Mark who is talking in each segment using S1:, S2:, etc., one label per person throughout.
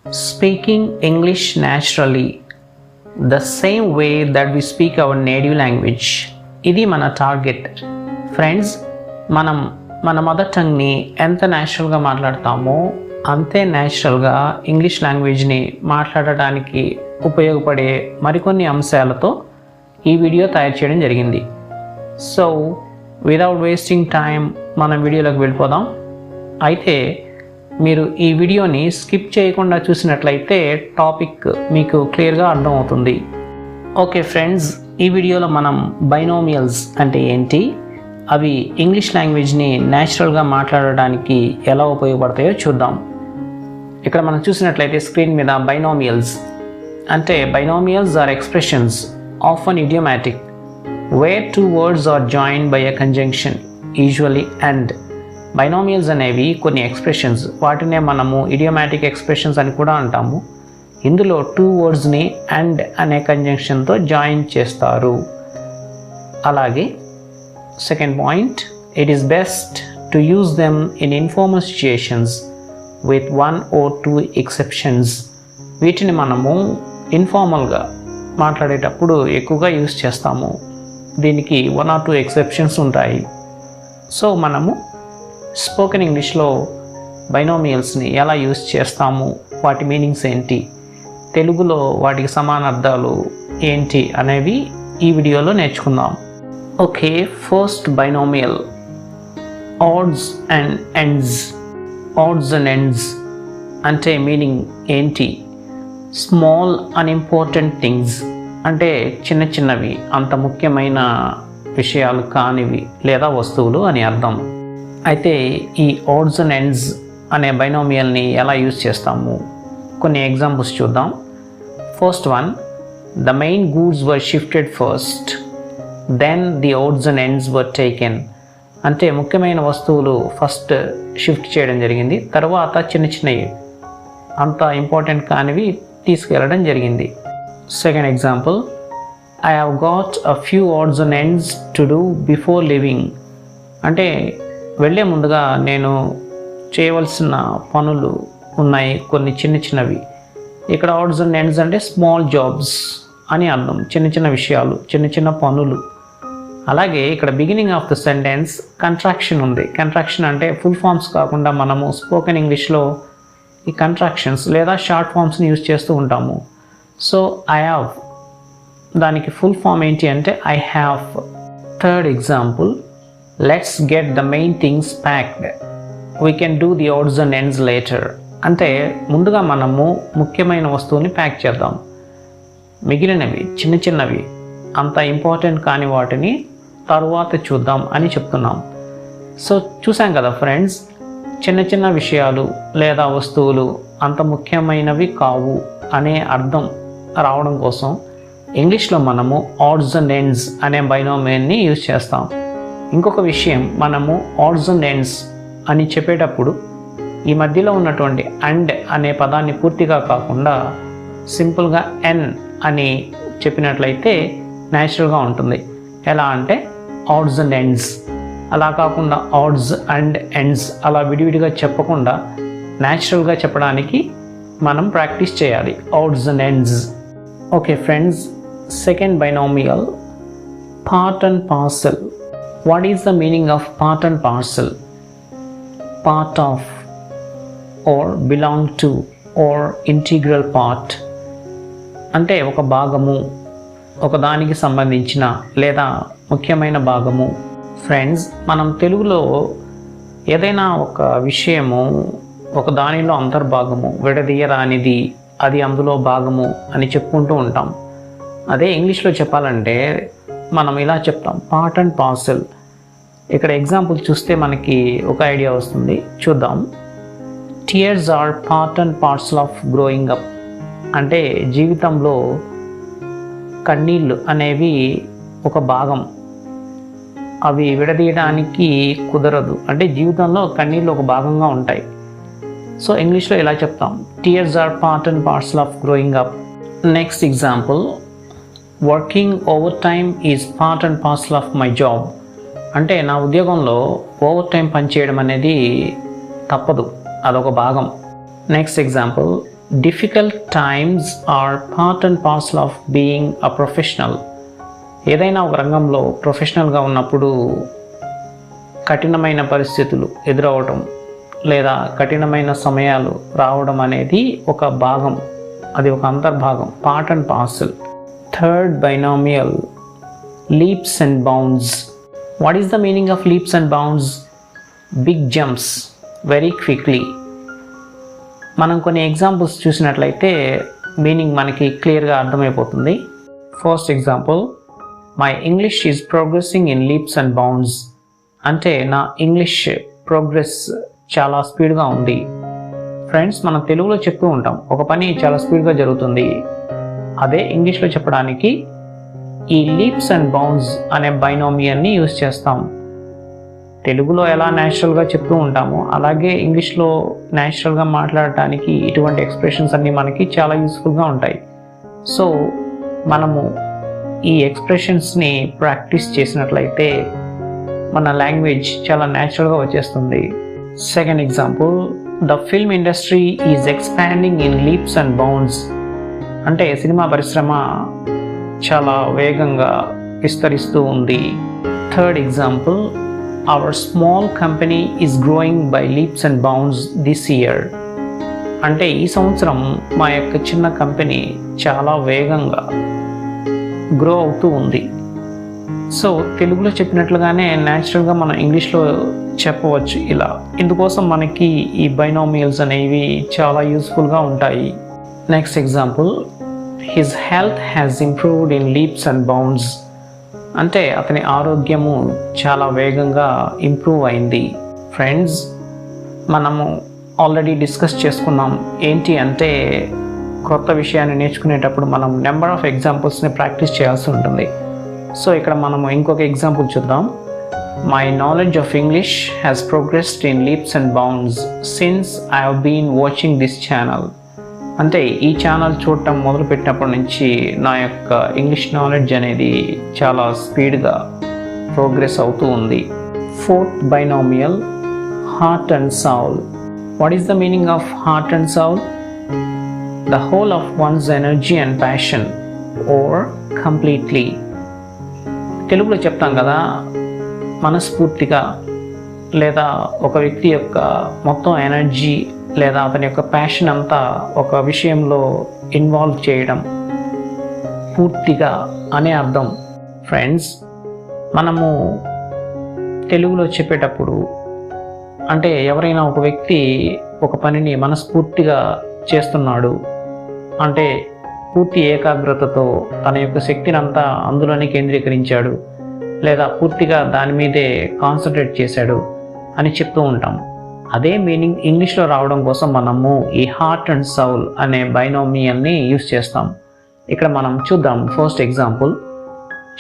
S1: Speaking English naturally, the same way that we speak our native language. ఇది మన target friends. మనం మన mother టంగ్ని ఎంత న్యాచురల్గా మాట్లాడతామో అంతే న్యాచురల్గా ఇంగ్లీష్ లాంగ్వేజ్ని మాట్లాడడానికి ఉపయోగపడే మరికొన్ని అంశాలతో ఈ వీడియో తయారు చేయడం జరిగింది. సో వితౌట్ వేస్టింగ్ టైం మనం వీడియోలోకి వెళ్ళిపోదాం. అయితే మీరు ఈ వీడియోని స్కిప్ చేయకుండా చూసినట్లయితే టాపిక్ మీకు క్లియర్గా అర్థమవుతుంది. ఓకే ఫ్రెండ్స్, ఈ వీడియోలో మనం బైనోమియల్స్ అంటే ఏంటి, అవి ఇంగ్లీష్ లాంగ్వేజ్ని న్యాచురల్గా మాట్లాడడానికి ఎలా ఉపయోగపడతాయో చూద్దాం. ఇక్కడ మనం చూసినట్లయితే స్క్రీన్ మీద బైనోమియల్స్ అంటే binomials are expressions often idiomatic where two words are joined by a conjunction usually and. Binomials అనేవి కొన్ని ఎక్స్ప్రెషన్స్, వాటినే మనము ఇడియోమాటిక్ ఎక్స్ప్రెషన్స్ అని కూడా అంటాము. ఇందులో టూ వర్డ్స్ని అండ్ అనే కంజంక్షన్తో జాయిన్ చేస్తారు. అలాగే second point, it is best to use them in informal situations with 1 or 2 exceptions. వీటిని మనము ఇన్ఫార్మల్గా మాట్లాడేటప్పుడు ఎక్కువగా యూజ్ చేస్తాము. దీనికి 1 or 2 ఎక్సెప్షన్స్ ఉంటాయి. సో మనము స్పోకెన్ ఇంగ్లీష్లో బైనోమియల్స్ని ఎలా యూజ్ చేస్తాము, వాటి మీనింగ్స్ ఏంటి, తెలుగులో వాటికి సమానార్థాలు ఏంటి అనేవి ఈ వీడియోలో నేర్చుకుందాం. Okay, first binomial odds and ends. Odds and ends అంటే మీనింగ్ ఏంటి? స్మాల్ అన్ఇంపార్టెంట్ థింగ్స్ అంటే చిన్న చిన్నవి, అంత ముఖ్యమైన విషయాలు కానివి లేదా వస్తువులు అని అర్థం. అయితే ఈ ఆడ్స్ అండ్ ఎండ్స్ అనే బైనోమియల్ని ఎలా యూజ్ చేస్తాము, కొన్ని ఎగ్జాంపుల్స్ చూద్దాం. First one, the main goods were shifted first then the odds and ends were taken. అంటే ముఖ్యమైన వస్తువులు ఫస్ట్ షిఫ్ట్ చేయడం జరిగింది, తర్వాత చిన్న చిన్నవి అంత ఇంపార్టెంట్ కానివి తీసుకెళ్ళడం జరిగింది. Second example, I have got a few odds and ends to do before living. అంటే వెళ్ళే ముందుగా నేను చేయవలసిన పనులు ఉన్నాయి, కొన్ని చిన్న చిన్నవి. ఇక్కడ ఆడ్స్ అండ్ ఎండ్స్ అంటే స్మాల్ జాబ్స్ అని అర్థం, చిన్న చిన్న విషయాలు, చిన్న చిన్న పనులు. అలాగే ఇక్కడ beginning of the sentence contraction ఉంది. కంట్రాక్షన్ అంటే ఫుల్ ఫామ్స్ కాకుండా మనము స్పోకెన్ ఇంగ్లీష్లో ఈ కంట్రాక్షన్స్ లేదా షార్ట్ ఫామ్స్ని యూజ్ చేస్తూ ఉంటాము. సో ఐ హ్యావ్, దానికి ఫుల్ ఫామ్ ఏంటి అంటే I have. Third example, let's get the main things packed, we can do the odds and ends later. అంటే ముందుగా మనము ముఖ్యమైన వస్తువుని ప్యాక్ చేద్దాం, మిగిలినవి చిన్న చిన్నవి అంత ఇంపార్టెంట్ కాని వాటిని తరువాత చూద్దాం అని చెప్తున్నాం. సో చూసాం కదా ఫ్రెండ్స్, చిన్న చిన్న విషయాలు లేదా వస్తువులు అంత ముఖ్యమైనవి కావు అనే అర్థం రావడం కోసం ఇంగ్లీష్లో మనము ఆడ్స్ అండ్ ఎండ్స్ అనే బైనోమియల్ని యూజ్ చేస్తాం. ఇంకొక విషయం, మనము ఆడ్స్ అండ్ ఎండ్స్ అని చెప్పేటప్పుడు ఈ మధ్యలో ఉన్నటువంటి అండ్ అనే పదాన్ని పూర్తిగా కాకుండా సింపుల్గా ఎన్ అని చెప్పినట్లయితే న్యాచురల్గా ఉంటుంది. ఎలా అంటే ఆడ్స్ అండ్ ఎండ్స్, అలా కాకుండా ఆడ్స్ అండ్ ఎండ్స్ అలా విడివిడిగా చెప్పకుండా న్యాచురల్గా చెప్పడానికి మనం ప్రాక్టీస్ చేయాలి, odds and ends. Okay friends, second binomial part and parcel. What is the meaning of part and parcel? Part of, or belong to, or integral part. అంటే ఒక భాగము, ఒక దానికి సంబంధించిన లేదా ముఖ్యమైన భాగము. ఫ్రెండ్స్, మనం తెలుగులో ఏదైనా ఒక విషయము ఒక దానిలో అంతర్భాగము, విడదీయరానిది, అది అందులో భాగము అని చెప్పుకుంటూ ఉంటాం. అదే ఇంగ్లీష్లో చెప్పాలంటే మనం ఇలా చెప్తాం, పార్ట్ అండ్ పార్సల్. ఇక్కడ ఎగ్జాంపుల్ చూస్తే మనకి ఒక ఐడియా వస్తుంది, చూద్దాం. Tears are part and parcel of growing up. అంటే జీవితంలో కన్నీళ్ళు అనేవి ఒక భాగం, అవి విడదీయడానికి కుదరదు. అంటే జీవితంలో కన్నీళ్ళు ఒక భాగంగా ఉంటాయి. సో ఇంగ్లీష్లో ఇలా చెప్తాం, tears are part and parcel of growing up. Next example, working over time is part and parcel of my job. అంటే నా ఉద్యోగంలో ఓవర్ టైం పనిచేయడం అనేది తప్పదు, అదొక భాగం. Next example, difficult times are part and parcel of being a professional. ఏదైనా ఒక రంగంలో ప్రొఫెషనల్గా ఉన్నప్పుడు కఠినమైన పరిస్థితులు ఎదురవడం లేదా కఠినమైన సమయాలు రావడం అనేది ఒక భాగం, అది ఒక అంతర్భాగం, part and parcel. Third binomial, leaps and bounds. What is the meaning of leaps and bounds? Big jumps very quickly. మనం కొన్ని ఎగ్జాంపుల్స్ చూసినట్లయితే మీనింగ్ మనకి క్లియర్గా అర్థమైపోతుంది. First example, my English is progressing in leaps and bounds. అంటే నా English progress చాలా స్పీడ్గా ఉంది. ఫ్రెండ్స్, మనం తెలుగులో చెప్తూ ఉంటాం ఒక పని చాలా స్పీడ్గా జరుగుతుంది. అదే ఇంగ్లీష్లో చెప్పడానికి ఈ లీప్స్ అండ్ బౌండ్స్ అనే బైనామియల్ని యూజ్ చేస్తాం. తెలుగులో ఎలా న్యాచురల్గా చెప్తూ ఉంటామో అలాగే ఇంగ్లీష్లో న్యాచురల్గా మాట్లాడటానికి ఇటువంటి ఎక్స్ప్రెషన్స్ అన్నీ మనకి చాలా యూస్ఫుల్గా ఉంటాయి. సో మనము ఈ ఎక్స్ప్రెషన్స్ని ప్రాక్టీస్ చేసినట్లయితే మన లాంగ్వేజ్ చాలా న్యాచురల్గా వచ్చేస్తుంది. Second example, the film industry is expanding in leaps and bounds. అంటే సినిమా పరిశ్రమ చాలా వేగంగా విస్తరిస్తూ ఉంది. Third example, hour small company is growing by లీప్స్ and bounds this year. అంటే ఈ సంవత్సరం మా యొక్క చిన్న కంపెనీ చాలా వేగంగా గ్రో అవుతూ ఉంది. సో తెలుగులో చెప్పినట్లుగానే న్యాచురల్గా మనం ఇంగ్లీష్లో చెప్పవచ్చు ఇలా. ఇందుకోసం మనకి ఈ బైనామియల్స్ అనేవి చాలా యూస్ఫుల్గా ఉంటాయి. Next example, his health has improved in leaps and bounds. అంటే అతని ఆరోగ్యము చాలా వేగంగా ఇంప్రూవ్ అయింది. ఫ్రెండ్స్, మనము ఆల్రెడీ డిస్కస్ చేసుకున్నాం ఏంటి అంటే కొత్త విషయాన్ని నేర్చుకునేటప్పుడు మనం నెంబర్ ఆఫ్ ఎగ్జాంపుల్స్ని ప్రాక్టీస్ చేయాల్సి ఉంటుంది. సో ఇక్కడ మనము ఇంకొక ఎగ్జాంపుల్ చూద్దాం. My knowledge of English has progressed in leaps and bounds since I have been watching this channel. అంటే ఈ ఛానల్ చూడటం మొదలుపెట్టినప్పటి నుంచి నా యొక్క ఇంగ్లీష్ నాలెడ్జ్ అనేది చాలా స్పీడ్గా ప్రోగ్రెస్ అవుతూ ఉంది. Fourth binomial, heart and soul. What is the meaning of heart and soul? The whole of one's energy and passion or completely. తెలుగులో చెప్తాం కదా, మనస్ఫూర్తిగా లేదా ఒక వ్యక్తి యొక్క మొత్తం ఎనర్జీ లేదా అతని యొక్క ప్యాషన్ అంతా ఒక విషయంలో ఇన్వాల్వ్ చేయడం, పూర్తిగా అనే అర్థం. ఫ్రెండ్స్, మనము తెలుగులో చెప్పేటప్పుడు అంటే ఎవరైనా ఒక వ్యక్తి ఒక పనిని మనస్ఫూర్తిగా చేస్తున్నాడు అంటే పూర్తి ఏకాగ్రతతో తన యొక్క శక్తిని అంతా అందులోనే కేంద్రీకరించాడు లేదా పూర్తిగా దాని మీదే కాన్సన్ట్రేట్ చేశాడు అని చెప్తూ ఉంటాం. అదే మీనింగ్ ఇంగ్లీష్లో రావడం కోసం మనము ఈ హార్ట్ అండ్ సౌల్ అనే బైనామియల్ని యూజ్ చేస్తాం. ఇక్కడ మనం చూద్దాం. First example,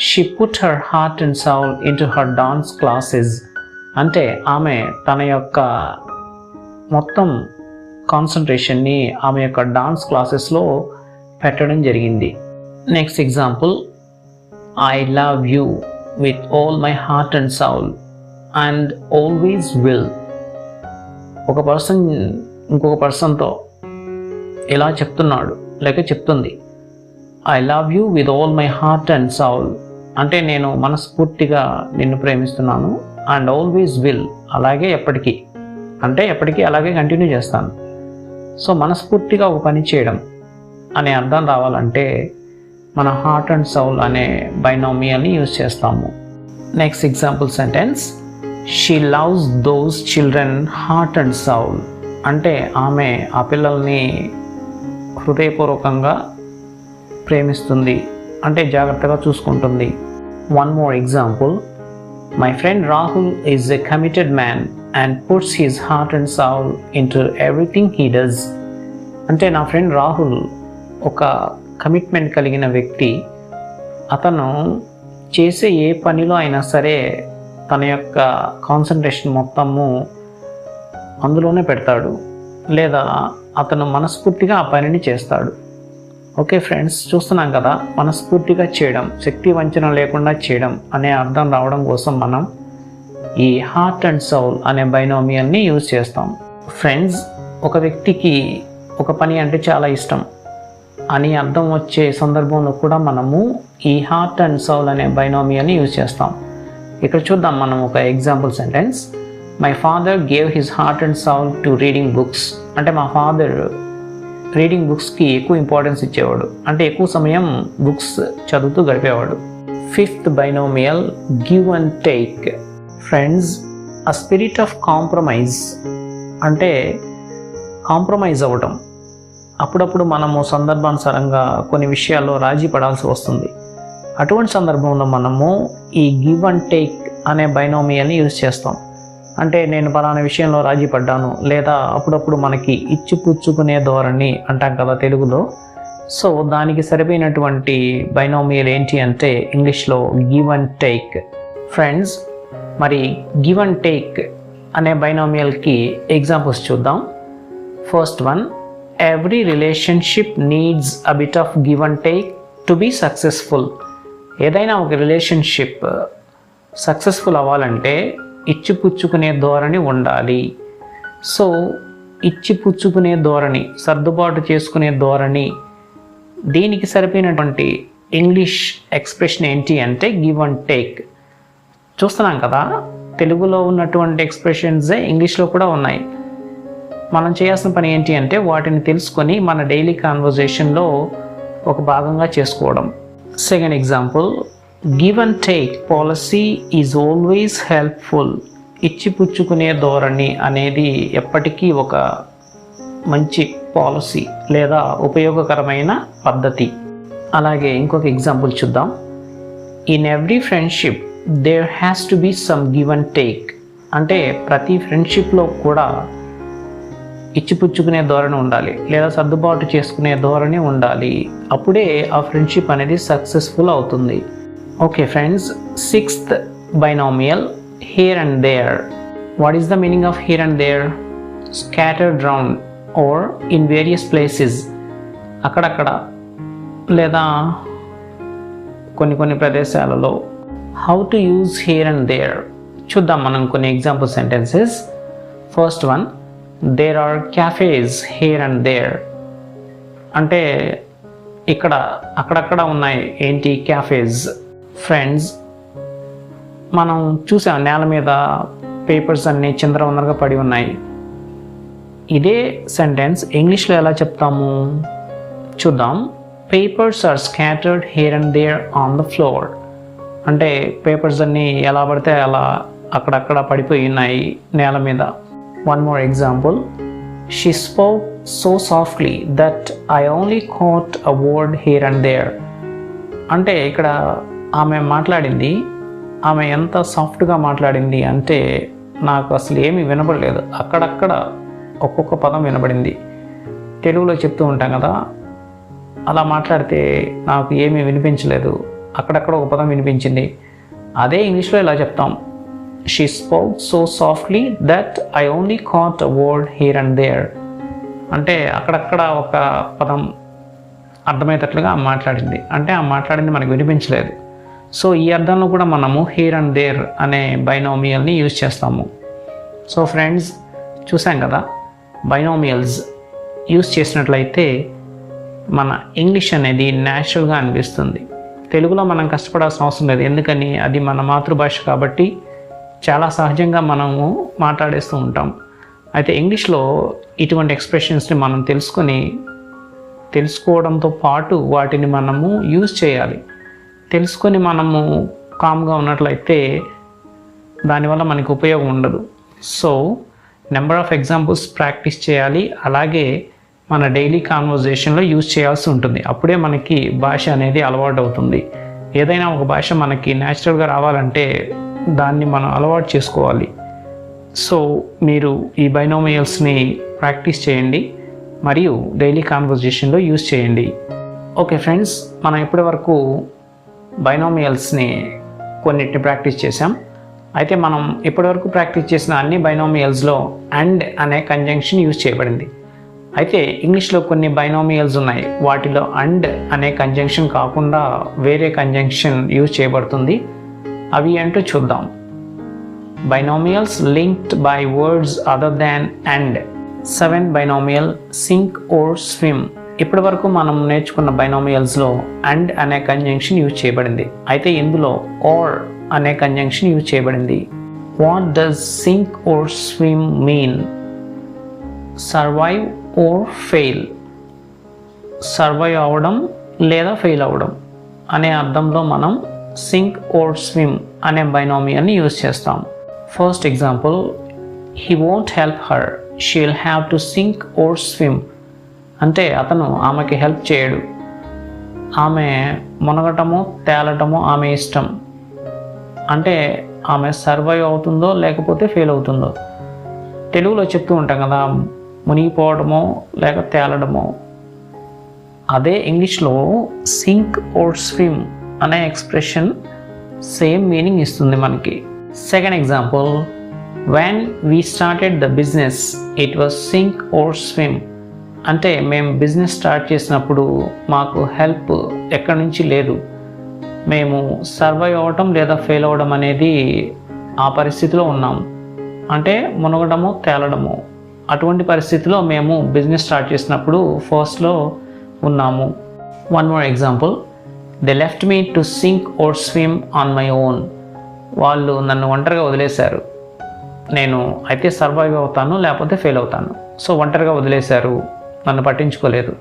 S1: she put her heart and Saul into her dance classes. అంటే ఆమె తన యొక్క మొత్తం కాన్సన్ట్రేషన్ని ఆమె యొక్క డాన్స్ క్లాసెస్లో పెట్టడం జరిగింది. Next example, I love you with all my heart and Saul and always will. ఒక పర్సన్ ఇంకొక పర్సన్తో ఇలా చెప్తున్నాడు లేక చెప్తుంది, I love you with all my heart and Saul. అంటే నేను మనస్ఫూర్తిగా నిన్ను ప్రేమిస్తున్నాను, అండ్ ఆల్వేస్ విల్, అలాగే ఎప్పటికీ, అంటే ఎప్పటికీ అలాగే కంటిన్యూ చేస్తాను. సో మనస్ఫూర్తిగా ఒక పని చేయడం అనే అర్థం రావాలంటే మన హార్ట్ అండ్ సౌల్ అనే బైనామియల్ని యూజ్ చేస్తాము. Next example sentence, she loves those children heart and Saul. అంటే ఆమె ఆ పిల్లల్ని హృదయపూర్వకంగా ప్రేమిస్తుంది, అంటే జాగ్రత్తగా చూసుకుంటుంది. One more example, my friend Rahul is a committed man and puts his heart and Saul into everything he does. అంటే నా ఫ్రెండ్ రాహుల్ ఒక కమిట్మెంట్ కలిగిన వ్యక్తి. అతను చేసే ఏ పనిలో అయినా సరే తన యొక్క కాన్సన్ట్రేషన్ మొత్తము అందులోనే పెడతాడు లేదా అతను మనస్ఫూర్తిగా ఆ పనిని చేస్తాడు. ఓకే ఫ్రెండ్స్, చూస్తున్నాం కదా, మనస్ఫూర్తిగా చేయడం, శక్తి వంచన లేకుండా చేయడం అనే అర్థం రావడం కోసం మనం ఈ హార్ట్ అండ్ సౌల్ అనే బైనామియల్ని యూజ్ చేస్తాం. ఫ్రెండ్స్, ఒక వ్యక్తికి ఒక పని అంటే చాలా ఇష్టం అని అర్థం వచ్చే సందర్భంలో కూడా మనము ఈ హార్ట్ అండ్ సౌల్ అనే బైనామియల్ని యూజ్ చేస్తాం. ఇక్కడ చూద్దాం మనం ఒక example sentence. My father gave his heart and Saul to reading books. అంటే మా ఫాదర్ రీడింగ్ బుక్స్కి ఎక్కువ ఇంపార్టెన్స్ ఇచ్చేవాడు, అంటే ఎక్కువ సమయం బుక్స్ చదువుతూ గడిపేవాడు. Fifth binomial give and take. Friends, a spirit of compromise అంటే కాంప్రమైజ్ అవ్వటం. అప్పుడప్పుడు మనము సందర్భానుసారంగా కొన్ని విషయాల్లో రాజీ పడాల్సి వస్తుంది. అటువంటి సందర్భంలో మనము ఈ గివ్ అండ్ టేక్ అనే బైనామియల్ని యూజ్ చేస్తాం. అంటే నేను పలానా విషయంలో రాజీ పడ్డాను, లేదా అప్పుడప్పుడు మనకి ఇచ్చిపుచ్చుకునే ధోరణి అంటాం కదా తెలుగులో. సో దానికి సరిపోయినటువంటి బైనామియల్ ఏంటి అంటే ఇంగ్లీష్లో గివ్ అండ్ టేక్. ఫ్రెండ్స్, మరి గివ్ అండ్ టేక్ అనే బైనామియల్కి ఎగ్జాంపుల్స్ చూద్దాం. First one, every relationship needs a bit of give and take to be successful. ఏదైనా ఒక రిలేషన్షిప్ సక్సెస్ఫుల్ అవ్వాలంటే ఇచ్చిపుచ్చుకునే ధోరణి ఉండాలి. సో ఇచ్చిపుచ్చుకునే ధోరణి, సర్దుబాటు చేసుకునే ధోరణి, దీనికి సరిపోయినటువంటి ఇంగ్లీష్ ఎక్స్ప్రెషన్ ఏంటి అంటే గివ్ అండ్ టేక్. చూస్తున్నాం కదా, తెలుగులో ఉన్నటువంటి ఎక్స్ప్రెషన్సే ఇంగ్లీష్లో కూడా ఉన్నాయి. మనం చేయాల్సిన పని ఏంటి అంటే వాటిని తెలుసుకొని మన డైలీ కాన్వర్జేషన్లో ఒక భాగంగా చేసుకోవడం. Second example, give and take policy is always helpful. ఇచ్చిపుచ్చుకునే ధోరణి అనేది ఎప్పటికీ ఒక మంచి పాలసీ లేదా ఉపయోగకరమైన పద్ధతి. అలాగే ఇంకొక ఎగ్జాంపుల్ చూద్దాం. In every friendship there has to be some give and take. అంటే ప్రతి ఫ్రెండ్షిప్లో కూడా ఇచ్చిపుచ్చుకునే ధోరణి ఉండాలి, లేదా సర్దుబాటు చేసుకునే ధోరణి ఉండాలి. అప్పుడే ఆ ఫ్రెండ్షిప్ అనేది సక్సెస్ఫుల్ అవుతుంది. Okay friends, sixth binomial here and there. What is the meaning of here and there? Scattered round or in various places. అక్కడక్కడ లేదా కొన్ని ప్రదేశాలలో. How to use here and there చూద్దాం మనం కొన్ని example sentences. First one, there are cafes here and there. అంటే ఇక్కడ అక్కడక్కడ ఉన్నాయి ఏంటి? క్యాఫేస్. ఫ్రెండ్స్, మనం చూసాం నేల మీద పేపర్స్ అన్నీ చిందరవందరగా పడి ఉన్నాయి. ఇదే సెంటెన్స్ ఇంగ్లీష్లో ఎలా చెప్తాము చూద్దాం. Papers are scattered here and there on the floor. అంటే పేపర్స్ అన్నీ ఎలా పడితే అలా అక్కడక్కడ పడిపోయి ఉన్నాయి నేల మీద. One more example, she spoke so softly that I only caught a word here and there. అంటే ఇక్కడ ఆమె మాట్లాడింది, ఆమె ఎంత సాఫ్ట్గా మాట్లాడింది అంటే నాకు అసలు ఏమీ వినపడలేదు, అక్కడక్కడ ఒక్కొక్క పదం వినబడింది. తెలుగులో చెప్తూ ఉంటాం కదా, అలా మాట్లాడితే నాకు ఏమీ వినిపించలేదు, అక్కడక్కడ ఒక పదం వినిపించింది. అదే ఇంగ్లీష్లో ఇలా చెప్తాం, she spoke so softly that I only caught a word here and there. అంటే అక్కడక్కడ ఒక పదం అర్థమయ్యేటట్లుగా మాట్లాడింది, అంటే ఆ మాట్లాడింది మనకు వినిపించలేదు. సో ఈ అర్థంలో కూడా మనము హియర్ అండ్ దేర్ అనే బైనామియల్ని యూజ్ చేస్తాము. సో ఫ్రెండ్స్, చూసాం కదా, బైనామియల్స్ యూజ్ చేసినట్లయితే మన ఇంగ్లీష్ అనేది న్యాచురల్గా అనిపిస్తుంది. తెలుగులో మనం కష్టపడాల్సిన అవసరం లేదు, ఎందుకని అది మన మాతృభాష కాబట్టి చాలా సహజంగా మనము మాట్లాడేస్తూ ఉంటాం. అయితే ఇంగ్లీష్లో ఇటువంటి ఎక్స్ప్రెషన్స్ని మనం తెలుసుకోవడంతో పాటు వాటిని మనము యూజ్ చేయాలి. తెలుసుకొని మనము కామ్గా ఉన్నట్లయితే దానివల్ల మనకు ఉపయోగం ఉండదు. So number of examples practice చేయాలి, అలాగే మన డైలీ కాన్వర్జేషన్లో యూజ్ చేయాల్సి ఉంటుంది. అప్పుడే మనకి భాష అనేది అలవాటు అవుతుంది. ఏదైనా ఒక భాష మనకి న్యాచురల్గా రావాలంటే దాన్ని మనం అలవాటు చేసుకోవాలి. సో మీరు ఈ బైనామియల్స్ని ప్రాక్టీస్ చేయండి మరియు డైలీ కాన్వర్జేషన్లో యూజ్ చేయండి. ఓకే ఫ్రెండ్స్, మనం ఇప్పటి వరకు బైనామియల్స్ని కొన్నిటిని ప్రాక్టీస్ చేసాం. అయితే మనం ఇప్పటివరకు ప్రాక్టీస్ చేసిన అన్ని బైనామియల్స్లో అండ్ అనే కంజంక్షన్ యూజ్ చేయబడింది. అయితే ఇంగ్లీష్లో కొన్ని బైనామియల్స్ ఉన్నాయి, వాటిలో అండ్ అనే కంజంక్షన్ కాకుండా వేరే కంజంక్షన్ యూజ్ చేయబడుతుంది. అవి ఏంటో చూద్దాం. Binomials linked by words other than and. Seventh binomial sink or swim. ఇప్పటి వరకు మనం నేర్చుకున్న బైనామియల్స్లో అండ్ అనే కంజంక్షన్ యూజ్ చేయబడింది. అయితే ఇందులో ఆర్ అనే కంజంక్షన్ యూజ్ చేయబడింది. What does sink or swim mean? Survive or fail. Survive అవ్వడం లేదా ఫెయిల్ అవ్వడం అనే అర్థంలో మనం సింక్ ఓర్ స్విమ్ అనే బైనామియల్ని యూజ్ చేస్తాం. First example, he won't help her, she will have to sink or swim. అంటే అతను ఆమెకి హెల్ప్ చేయడు, ఆమె మునగటమో తేలటమో ఆమె ఇష్టం. అంటే ఆమె సర్వైవ్ అవుతుందో లేకపోతే ఫెయిల్ అవుతుందో. తెలుగులో చెప్తూ ఉంటాం కదా, మునిగిపోవడమో లేక తేలడమో. అదే ఇంగ్లీష్లో సింక్ ఓర్ స్విమ్ అనే ఎక్స్ప్రెషన్ సేమ్ మీనింగ్ ఇస్తుంది మనకి. Second example, when we started the business it was sink or swim. అంటే మేము బిజినెస్ స్టార్ట్ చేసినప్పుడు మాకు హెల్ప్ ఎక్కడి నుంచి లేదు, మేము సర్వైవ్ అవ్వటం లేదా ఫెయిల్ అవ్వడం అనేది ఆ పరిస్థితిలో ఉన్నాం. అంటే మునగడమో తేలడమో అటువంటి పరిస్థితిలో మేము బిజినెస్ స్టార్ట్ చేసినప్పుడు ఫస్ట్లో ఉన్నాము. One more example, they left me to sink or swim on my own. వాళ్ళు నన్ను ఒంటరిగా వదిలేశారు, నేను అయితే సర్వైవ్ అవుతాను లేకపోతే ఫెయిల్ అవుతాను. సో ఒంటరిగా వదిలేశారు, నన్ను పట్టించుకోలేదు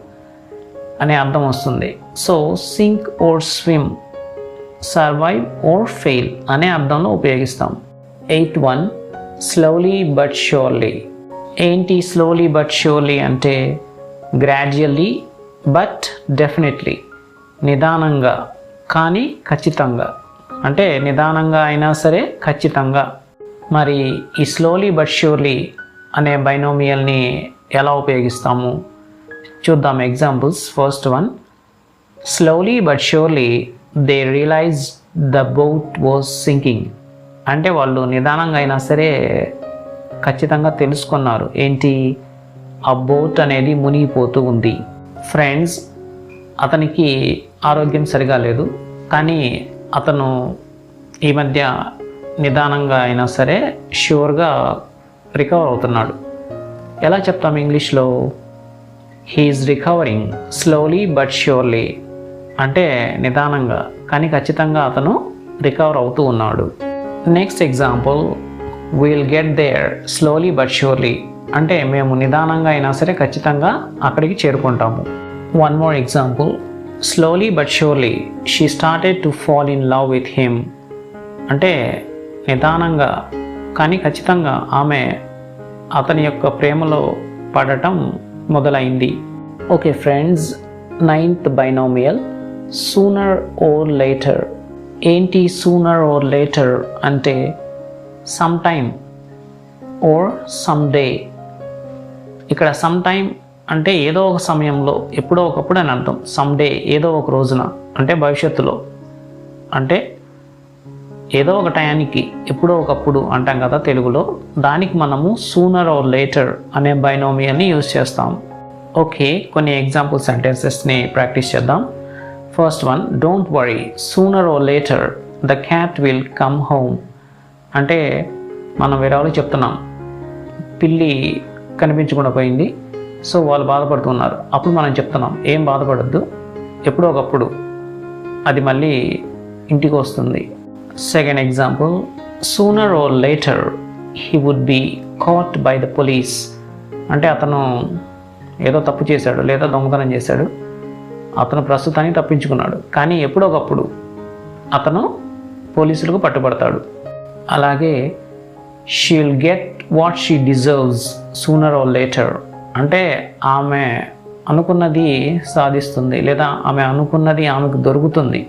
S1: అనే అర్థం వస్తుంది. So sink or swim, survive or fail అనే అర్థంలో ఉపయోగిస్తాం. 8.1 స్లోలీ బట్ ష్యూర్లీ. ఏంటి స్లోలీ బట్ ష్యూర్లీ అంటే? Gradually but definitely. నిదానంగా కానీ ఖచ్చితంగా. అంటే నిదానంగా అయినా సరే ఖచ్చితంగా. మరి ఈ స్లోలీ బట్ ష్యూర్లీ అనే బైనోమియల్ని ఎలా ఉపయోగిస్తాము చూద్దాం. Examples. First one, slowly but surely they realize the boat was sinking. అంటే వాళ్ళు నిదానంగా అయినా సరే ఖచ్చితంగా తెలుసుకున్నారు, ఏంటి, ఆ బోట్ అనేది మునిగిపోతూ ఉంది. ఫ్రెండ్స్, అతనికి ఆరోగ్యం సరిగా లేదు, కానీ అతను ఈ మధ్య నిదానంగా అయినా సరే ష్యూర్గా రికవర్ అవుతున్నాడు. ఎలా చెప్తాం ఇంగ్లీష్లో? He is recovering slowly but surely. అంటే నిదానంగా కానీ ఖచ్చితంగా అతను రికవర్ అవుతూ ఉన్నాడు. Next example, will get there slowly but surely. అంటే మేము నిదానంగా అయినా సరే ఖచ్చితంగా అక్కడికి చేరుకుంటాము. One more example, slowly but surely she started to fall in love with him. అంటే నిదానంగా కానీ ఖచ్చితంగా ఆమె అతని యొక్క ప్రేమలో పడటం మొదలైంది. Okay friends, 9th binomial sooner or later. ఏంటి సూనర్ ఓర్ లేటర్ అంటే? Some time or some day. ఇక్కడ సమ్ టైమ్ అంటే ఏదో ఒక సమయంలో, ఎప్పుడో ఒకప్పుడు అని అర్థం. సమ్ డే ఏదో ఒక రోజున, అంటే భవిష్యత్తులో. అంటే ఏదో ఒక టయానికి, ఎప్పుడో ఒకప్పుడు అంటాం కదా తెలుగులో, దానికి మనము సూనర్ ఆర్ లేటర్ అనే బైనోమియల్ని యూజ్ చేస్తాం. ఓకే, కొన్ని ఎగ్జాంపుల్ సెంటెన్సెస్ని ప్రాక్టీస్ చేద్దాం. First one, don't worry sooner or later the cat will come home. అంటే మనం వేరే వాళ్ళకి చెప్తున్నాం, పిల్లి కనిపించకుండా పోయింది, సో వాళ్ళు బాధపడుతున్నారు. అప్పుడు మనం చెప్తున్నాం, ఏం బాధపడద్దు, ఎప్పుడో ఒకప్పుడు అది మళ్ళీ ఇంటికి వస్తుంది. Second example, sooner or later he would be caught by the police. అంటే అతను ఏదో తప్పు చేశాడు లేదా దొంగతనం చేశాడు, అతను ప్రస్తుతానికి తప్పించుకున్నాడు, కానీ ఎప్పుడో ఒకప్పుడు అతను పోలీసులకు పట్టుబడతాడు. అలాగే she will get what she deserves sooner or later. అంటే ఆమె అనుకున్నది సాధిస్తుంది లేదా ఆమె అనుకున్నది ఆమెకు దొరుకుతుంది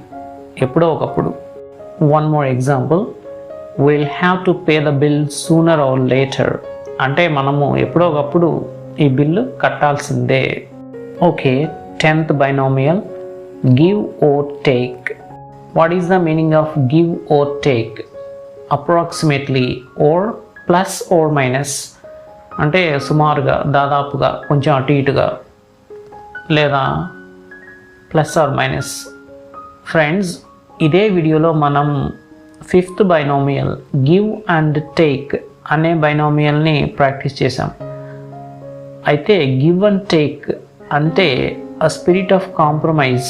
S1: ఎప్పుడో ఒకప్పుడు. One more example, will have to pay the bill sooner or later. అంటే మనము ఎప్పుడో ఒకప్పుడు ఈ బిల్లు కట్టాల్సిందే. Okay, 10th binomial give or take. What is the meaning of give or take? Approximately or plus or minus. అంటే సుమారుగా, దాదాపుగా, కొంచెం అటు ఇటుగా, లేదా ప్లస్ ఆర్ మైనస్. ఫ్రెండ్స్, ఇదే వీడియోలో మనం 5th binomial give and take అనే బైనామియల్ని ప్రాక్టీస్ చేసాం. అయితే గివ్ అండ్ టేక్ అంటే అ స్పిరిట్ ఆఫ్ కాంప్రమైజ్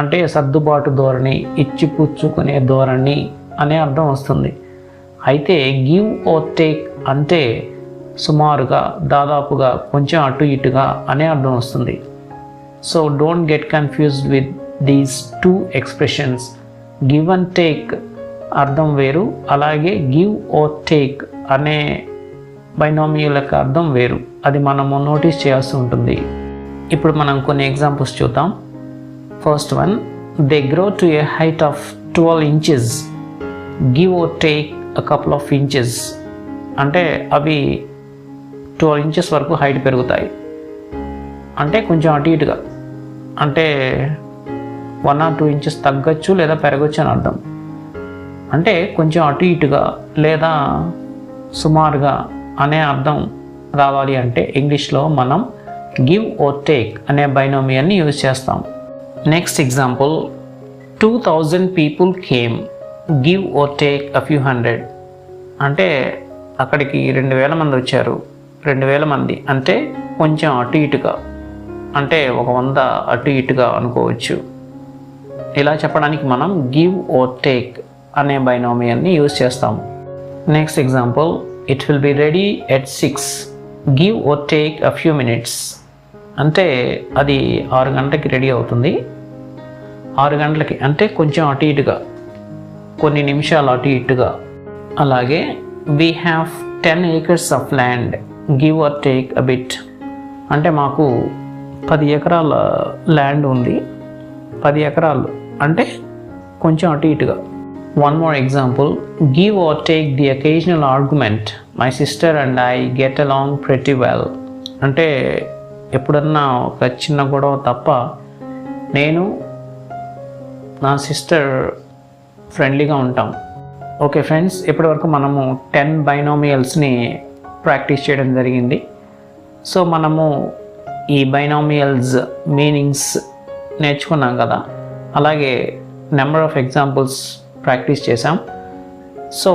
S1: అంటే సర్దుబాటు ధోరణి, ఇచ్చిపుచ్చుకునే ధోరణి అనే అర్థం వస్తుంది. అయితే గివ్ ఆర్ టేక్ అంటే సుమారుగా, దాదాపుగా, కొంచెం అటు ఇటుగా అనే అర్థం వస్తుంది. So don't get confused with these two expressions. Give and take అర్థం వేరు, అలాగే గివ్ ఆర్ టేక్ అనే బైనామియల్ యొక్క అర్థం వేరు. అది మనము నోటీస్ చేయాల్సి ఉంటుంది. ఇప్పుడు మనం కొన్ని ఎగ్జాంపుల్స్ చూద్దాం. First one, they grow to a height of 12 inches. Give or take a couple of inches అంటే అవి 12 inches వరకు హైట్ పెరుగుతాయి. అంటే కొంచెం అటు ఇటుగా, అంటే 1 or 2 inches తగ్గచ్చు లేదా పెరగచ్చు అని అర్థం. అంటే కొంచెం అటు ఇటుగా లేదా సుమారుగా అనే అర్థం రావాలి అంటే ఇంగ్లీష్లో మనం గివ్ ఆర్ టేక్ అనే బైనామియల్ని యూజ్ చేస్తాం. Next example, 2000 people came. Give or take a few hundred. అంటే అక్కడికి 2000 మంది వచ్చారు. 2000 మంది అంటే కొంచెం అటు ఇటుగా, అంటే 100 అటు ఇటుగా అనుకోవచ్చు. ఇలా చెప్పడానికి మనం గివ్ ఆర్ టేక్ అనే బైనామియల్ని యూజ్ చేస్తాం. Next example, it will be ready at 6. Give or take a few minutes. అంటే అది 6 గంటలకి రెడీ అవుతుంది. 6 గంటలకి అంటే కొంచెం అటు ఇటుగా, కొన్ని నిమిషాలు అటు ఇటుగా. అలాగే we have 10 acres of land. Give or take a bit అంటే మాకు 10 ఎకరాల ల్యాండ్ ఉంది. 10 ఎకరాలు అంటే కొంచెం అటు ఇటుగా. One more example, give or take the occasional argument. My sister and I get along pretty well. అంటే ఎప్పుడన్నా ఒక చిన్న గొడవ తప్ప నేను నా సిస్టర్ ఫ్రెండ్లీగా ఉంటాం. ఓకే ఫ్రెండ్స్, ఇప్పటివరకు మనము 10 బైనామియల్స్ని ప్రాక్టీస్ చేయడం జరిగింది. సో మనము ఈ బైనామియల్స్ మీనింగ్స్ నేర్చుకున్నాం కదా, అలాగే నెంబర్ ఆఫ్ ఎగ్జాంపుల్స్ ప్రాక్టీస్ చేసాం. సో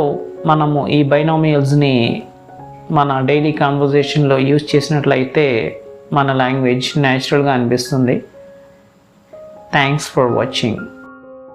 S1: మనము ఈ బైనామియల్స్ని మన డైలీ కాన్వర్జేషన్లో యూజ్ చేసినట్లయితే మన లాంగ్వేజ్ న్యాచురల్గా అనిపిస్తుంది. Thanks for watching.